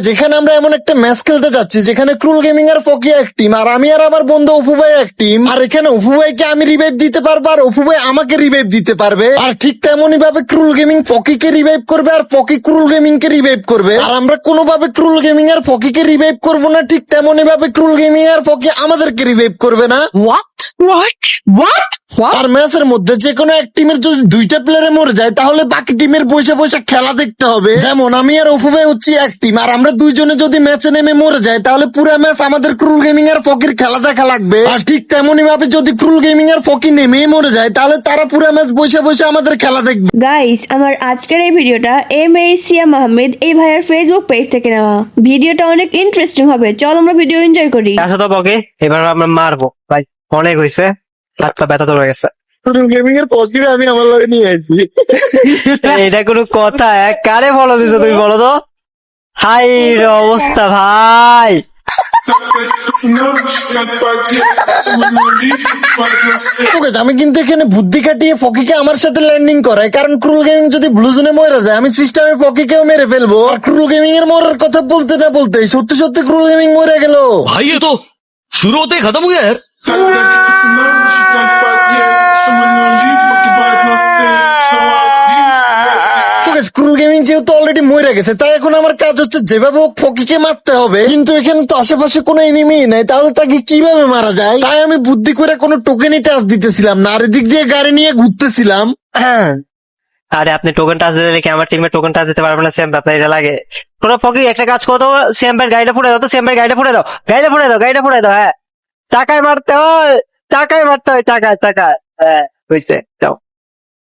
যেখানে আমরা এমন একটা ম্যাচ খেলতে যাচ্ছি যেখানে ক্রুল গেমিং আর ফকি এক টিম, আর আমি আর আমার বন্ধু অপু ভাই এক টিম। আর এখানে অপু ভাইকে আমি রিভাইভ দিতে পারবো আর অপু ভাই আমাকে রিভাইভ দিতে পারবে। আর ঠিক তেমনই ভাবে ক্রুল গেমিং ফকিকে রিভাইভ করবে আর ফকি ক্রুল গেমিং কে রিভাইভ করবে। আর আমরা কোনোভাবে ক্রুল গেমিং আর ফকিকে রিভাইভ করবো না, ঠিক তেমনই ভাবে ক্রুল গেমিং আর ফকি আমাদেরকে রিভাইভ করবে না। আর ম্যাচের মধ্যে যে কোনো এক টিমের যদি দুইটা প্লেয়ারে মরে যায় তাহলে বাকি টিমের বসে বসে খেলা দেখতে হবে। যেমন আমি আর অপু ভাই হচ্ছি এক টিম, আর আমরা দুইজনে যদি ম্যাচে নেমে মরে যায় তাহলে পুরো ম্যাচ আমাদের ক্রুল গেমিং আর ফকির খেলা দেখা লাগবে। আর ঠিক তেমনই ভাবে যদি ক্রুল গেমিং আর ফকি নেমে মরে যায় তাহলে তারা পুরো ম্যাচ বসে বসে আমাদের খেলা দেখবে। গাইস, আমার আজকের এই ভিডিওটা সিয়াম আহমেদ এই ভাইয়ের ফেসবুক পেজ থেকে নেওয়া। ভিডিওটা অনেক ইন্টারেস্টিং হবে, চল আমরা ভিডিও এনজয় করি। আসো তো বকে, এবার আমরা মারবো ভাই, অনেক হয়েছে, হাতটা ব্যথা ধরে গেছে। ক্রুল গেমিং এর ফকির আমি আমার লগে নিয়ে আসি। এটা কোনো কথা? কারে ফলো দিছো তুমি বলো তো? হাই রে অবস্থা ভাই। আমি কিন্তু এখানে বুদ্ধি খাটিয়ে ফকিকে আমার সাথে ল্যান্ডিং করাই, কারণ ক্রুল গেমিং যদি ব্লু জোনে মরে যায় আমি সিস্টেমে ফকিকেও মেরে ফেলবো। আর ক্রুল গেমিং এর মরার কথা বলতে না বলতে সত্যি সত্যি ক্রুল গেমিং মরে গেল। भाई ये तो शुरू होते ही खत्म हो गया यार। ক্রুল গেমিং যেহেতু অলরেডি মরে গেছে তাই এখন আমার কাজ হচ্ছে যেভাবে হোক ফকিকে মারতে হবে। কিন্তু এখানে তো আশেপাশে কোনো এনিমি নাই, তাহলে তাকে কিভাবে মারা যায়? তাই আমি বুদ্ধি করে কোনো টোকেনই টাচ দিতেছিলাম না, আর এদিক দিয়ে গাড়ি নিয়ে ঘুরতেছিলাম। আরে আপনি টোকেন টাচ দিতে দেখে আমার টিমে টোকেন টাচ দিতে পারবে না স্যাম, আপনার এটা লাগে। তোরা ফকি একটা কাজ করো তো, স্যাম ভাইয়ের গাড়িটা ফুটে দাও তো, স্যাম ভাইয়ের গাড়িটা ফুটে দাও, গাড়িটা ফুটে দাও, গাড়িটা ফুটে দাও। হ্যাঁ, চাকায় মারতে হয়, চাকায় মারতে হয়, চাকায় চাকায়। হ্যাঁ হয়েছে, যাও,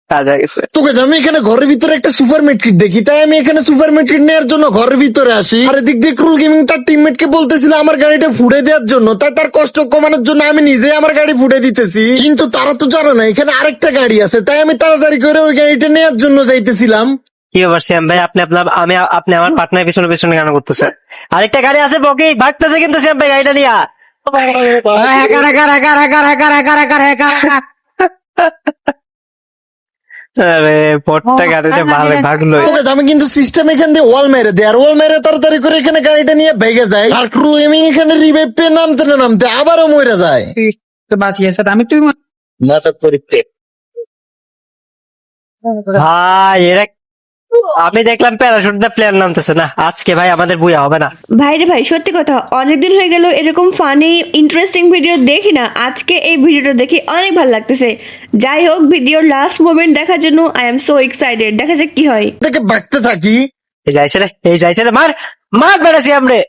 কাজ হয়ে গেছে। তোকে আমি এখানে ঘরের ভিতরে একটা সুপার মেট্রিক দেখি, তাই আমি এখানে সুপার মেট্রিক নেওয়ার জন্য ঘরের ভিতরে আসি। আর এদিক দিয়ে ক্রুল গেমিং তার টিমমেট কে বলতেছিল আমার গাড়িটা ফুটে দেওয়ার জন্য, তাই তার কষ্ট কমানোর জন্য আমি নিজে আমার গাড়ি ফুটে দিতেছি। কিন্তু তারা তো জানে না এখানে আরেকটা গাড়ি আছে, তাই আমি তাড়াতাড়ি করে ওই গাড়িটা নেওয়ার জন্য যাইতেছিলাম। কি ব্যাপার শ্যাম ভাই, আপনি আমার পার্টনার পিছনে পিছনে কেন করতেছেন? আরেকটা গাড়ি আছে বকি, ভাগতেছে কিন্তু শ্যাম ভাই গাড়িটা নিয়া। আরে পটটা গাড়িতে ভালো ভাগলো। আমি কিন্তু সিস্টেম এখান দিয়ে ওয়াল মেরে দেয়, আর ওয়াল মেরে তাড়াতাড়ি করে এখানে গাড়িটা নিয়ে ভেগে যায়। আর ক্রুল গেমিং এখানে রিভাইভ পেয়ে নামতে না নামতে আবারও মরে যায়। ভাই এরা, আমি দেখলাম প্যারাশুট দা প্লেয়ার নামতেছে না, আজকে ভাই আমাদের বুয়া হবে না। ভাই রে ভাই, সত্যি কথা, অনেকদিন হয়ে গেল এরকম ফানি ইন্টারেস্টিং ভিডিও দেখি না। আজকে এই ভিডিওটা দেখি অনেক ভালো লাগতেছে। যাই হোক, ভিডিওর লাস্ট মোমেন্ট দেখার জন্য আই এম সো এক্সাইটেড। দেখা যাক কি হয়। থেকে বাঁকতে থাকি। এই যাইছে রে, মার মার বেড়াছি আমরে।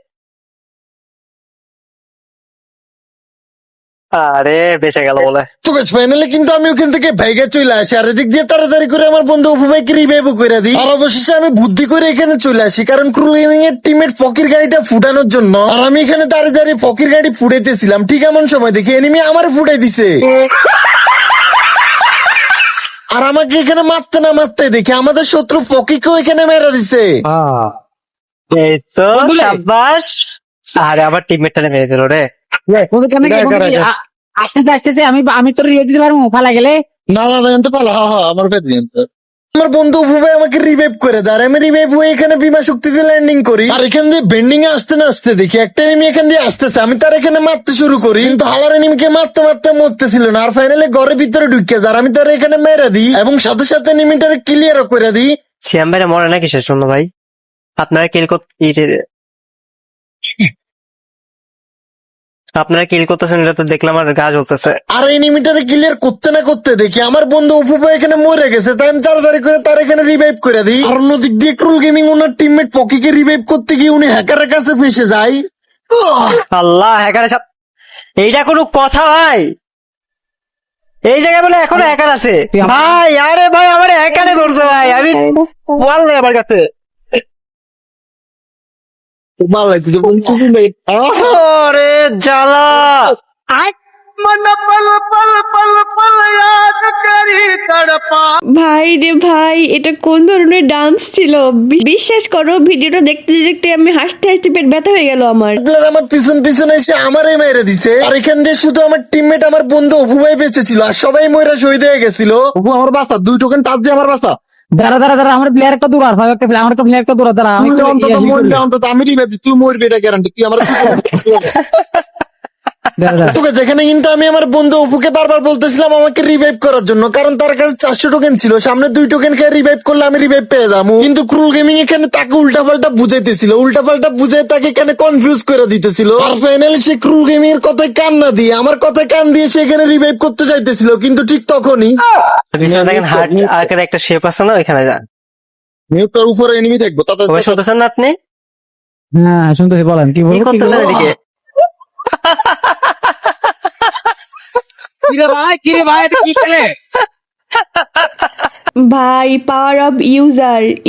আরে বেঁচে গেল বলে। তো ফাইনালি কিন্তু আমি ওখান থেকে ভেগে চলে আসি, আর এদিক দিয়ে তাড়াতাড়ি করে আমার বন্ধু অপু ভাইকে রিভাইভ করে দিই। আর অবশেষে আমি বুদ্ধি করে এখানে চলে আসি, কারণ ক্রুল গেমিং এর টিমের ফকির গাড়িটা ফুটানোর জন্য। আর আমি এখানে দাঁড়িয়ে দাঁড়িয়ে ফকির গাড়ি ফুটাইতেছিলাম, ঠিক এমন সময় দেখি এনিমি আমার ফুটাই দিছে। আর আমাকে এখানে মারতে না মারতে দেখি আমাদের শত্রু ফকিকেও এখানে মেরে দিছে। এই তো সাবাস। আরে আমার টিমমেটটা মেরে দিল রে। আসতেছে আমি তোর রিয়ে দিতে পারবো ফালা গেলে। না না জানতে পারলো, আমার আমার বন্ধু অপু ভাই আমাকে রিভাইভ করে দেয়, আর আমি রিভাইভ হয়ে এখানে বিমা শক্তিতে ল্যান্ডিং করি। আর এখান দিয়ে বেন্ডিং এ আসতে না আসতে দেখি একটা এনিমি এখান দিয়ে আসতেছে, আমি তার এখানে মারতে শুরু করি, কিন্তু হালার এনিমিকে মারতে মারতে মরতেছিল না। আর ফাইনালি ঘরের ভিতরে ঢুকে যায়, আমি তার এখানে মেরে দিই এবং সাথে সাথে এনিমিটারে ক্লিয়ারও করে দিই। শ্যাম ভাইরা মরে নাকি শেষ শুনলো ভাই? আপনারা কিল করতেছেন, এটা তো দেখলাম আর গা জ্বলতেছে। আর এনিমিটারে ক্লিয়ার করতে না করতে দেখি আমার বন্ধু অপু ভাই এখানে মরে গেছে, তাই আমি তাড়াতাড়ি করে তার এখানে রিভাইভ করে দিই। আর অন্যদিক দিয়ে ক্রুল গেমিং ওনার টিমমেট ফকিকে রিভাইভ করতে গিয়ে উনি হ্যাকারের কাছে ফেসে যায়। আল্লাহ, হ্যাকারের সাথে এইটা কোনো কথা ভাই? এই জায়গায় বলে এখনো হ্যাকার আছে ভাই? আরে ভাই আমার হ্যাকারে ধরছে ভাই, আমি বল নাই আমার কাছে। আরে জ্বালা। ভাই রে ভাই, এটা কোন ধরনের ডান্স ছিল? বিশ্বাস করো, ভিডিওটা দেখতে দেখতে আমি হাসতে হাসতে পেট ব্যথা হয়ে গেল আমার। আমার পিছন পিছন এসে আমারই মেরে দিছে, আর এখান দিয়ে শুধু আমার টিমমেট আমার বন্ধু অপু ভাই বেঁচে ছিল, আর সবাই ময়রা শহীদ হয়ে গেছিল। অপু আমার বাসা, 2 টোকেন টাচ দিয়ে আমার বাসা। দাঁড়া দাঁড়া দাঁড়া আমার প্লেয়ার একটা দূর আর আমার একটা প্লেয়ার একটা দূর দাঁড়া আমি তুই একটু অন্তত ইয়ে মরলে করি। অন্তত আমি রিভাইভ দিই, তুই মরবি এটা গ্যারান্টি, তুই আমার দাঁড়া, দাঁড়া। তোকে যেখানে কিন্তু আমি আমার বন্ধু অপুকে বারবার বলতেছিলাম আমাকে রিভাইভ করার জন্য, কারণ তার কাছে 400 টোকেন ছিল, সামনে 2 টোকেন খেয়ে রিভাইভ করলে আমি রিভাইভ পেয়ে যাবো। কিন্তু ক্রুল গেমিং এখানে তাকে উল্টাপাল্টা বুঝাইতেছিল, উল্টাপাল্টা বুঝাই তাকে এখানে কনফিউজ করে দিতেছিল। আর ফাইনালি সে ক্রুল গেমিং এর কথায় কান না দিয়ে আমার কথায় কান দিয়ে সে এখানে রিভাইভ করতে চাইতেছিল, কিন্তু ঠিক তখনই পিছনে দেখেন হার্ট আকার একটা শেপ আছে না, ওইখানে যান। মিউটার উপরে এনিমি থাকবো তাতে ওই শুনতেছেন না আপনি? হ্যাঁ শুনতেছি, বলেন কি কি বলবো, কি করতেছেন বলবো? এদিকে? কিরে ভাই এটা কি খেলে? ভাই পাওয়ার অফ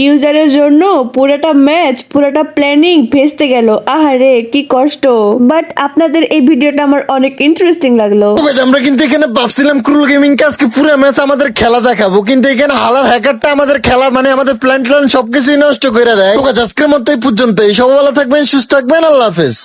ইউজারের জন্য পুরোটা ম্যাচ পুরোটা প্ল্যানিং ভেস্তে গেল। আহারে কি কষ্ট। বাট আপনাদের এই ভিডিওটা আমার অনেক ইন্টারেস্টিং লাগলো। ঠিক আছে, আমরা কিন্তু এখানে ভাবছিলাম ক্রুল গেমিং কে আজকে পুরো ম্যাচ আমাদের খেলা দেখাবো, কিন্তু এখানে হালার হ্যাকারটা আমাদের খেলা মানে আমাদের প্ল্যান ট্যান সবকিছুই নষ্ট করে দেয়। ঠিক আছে, আজকের মতো এই পর্যন্তই। সবাই ভালো থাকবেন, সুস্থ থাকবেন, আল্লাহ হাফেজ।